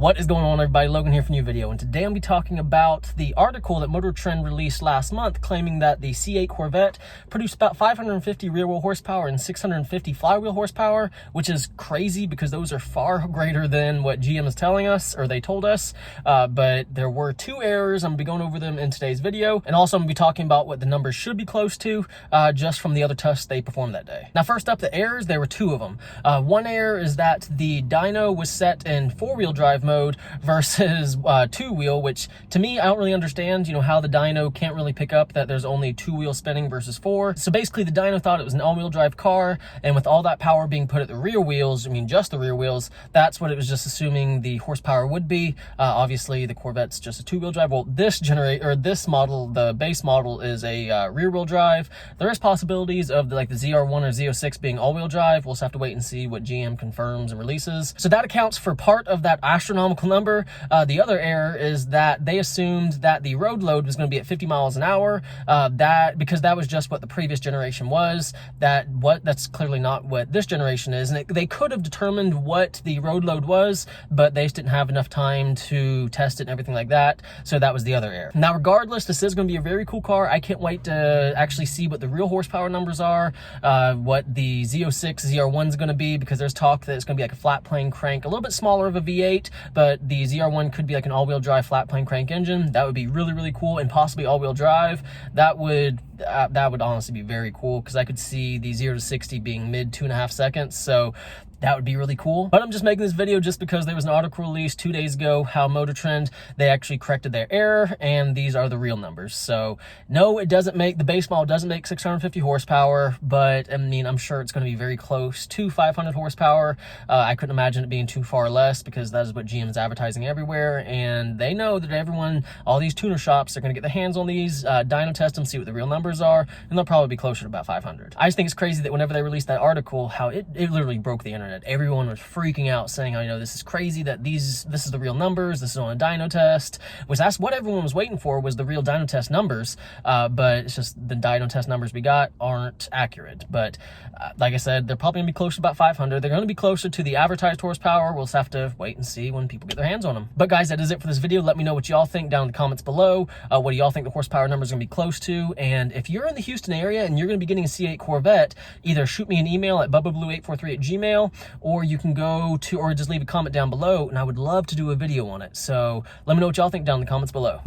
What is going on, everybody? Logan here for a new video, and today I'll be talking about the article that Motor Trend released last month claiming that the C8 Corvette produced about 550 rear-wheel horsepower and 650 flywheel horsepower, which is crazy because those are far greater than what GM is telling us, or they told us, but there were two errors. I'm going to be going over them in today's video, and also I'm going to be talking about what the numbers should be close to just from the other tests they performed that day. Now, first up, the errors, there were two of them. One error is that the dyno was set in four-wheel drive mode versus two-wheel, which to me, I don't really understand, how the dyno can't really pick up that there's only two wheels spinning versus four. So basically the dyno thought it was an all-wheel drive car, and with all that power being put at the rear wheels, just the rear wheels, that's what it was just assuming the horsepower would be. Obviously the Corvette's just a two-wheel drive. Well, this model, the base model, is a rear-wheel drive. There is possibilities of the ZR1 or Z06 being all-wheel drive. We'll just have to wait and see what GM confirms and releases. So that accounts for part of that astronomical number. The other error is that they assumed that the road load was going to be at 50 miles an hour. Because that was just what the previous generation was. That's clearly not what this generation is. And they could have determined what the road load was, but they just didn't have enough time to test it and everything like that. So that was the other error. Now, regardless, this is going to be a very cool car. I can't wait to actually see what the real horsepower numbers are, what the Z06 ZR1 is going to be, because there's talk that it's going to be like a flat plane crank, a little bit smaller of a V8, but the ZR1 could be like an all-wheel drive flat plane crank engine. That would be really, really cool, and possibly all-wheel drive. That would honestly be very cool, because I could see the 0 to 60 being mid 2.5 seconds. So that would be really cool. But I'm just making this video just because there was an article released 2 days ago how Motor Trend, they actually corrected their error, and these are the real numbers. So no, it doesn't make, the base model doesn't make 650 horsepower, but I'm sure it's going to be very close to 500 horsepower. I couldn't imagine it being too far less, because that is what GM is advertising everywhere, and they know that all these tuner shops are going to get their hands on these, dyno test them, see what the real numbers are, and they'll probably be closer to about 500. I just think it's crazy that whenever they released that article, how it literally broke the internet. Everyone was freaking out, saying, this is crazy that this is the real numbers, this is on a dyno test, which that's what everyone was waiting for, was the real dyno test numbers, but it's just the dyno test numbers we got aren't accurate. But like I said, they're probably going to be closer to about 500. They're going to be closer to the advertised horsepower. We'll just have to wait and see when people get their hands on them. But guys, that is it for this video. Let me know what y'all think down in the comments below. What do y'all think the horsepower number is going to be close to? And if you're in the Houston area and you're going to be getting a C8 Corvette, either shoot me an email at bubbablue843@gmail.com, or you can or just leave a comment down below, and I would love to do a video on it. So let me know what y'all think down in the comments below.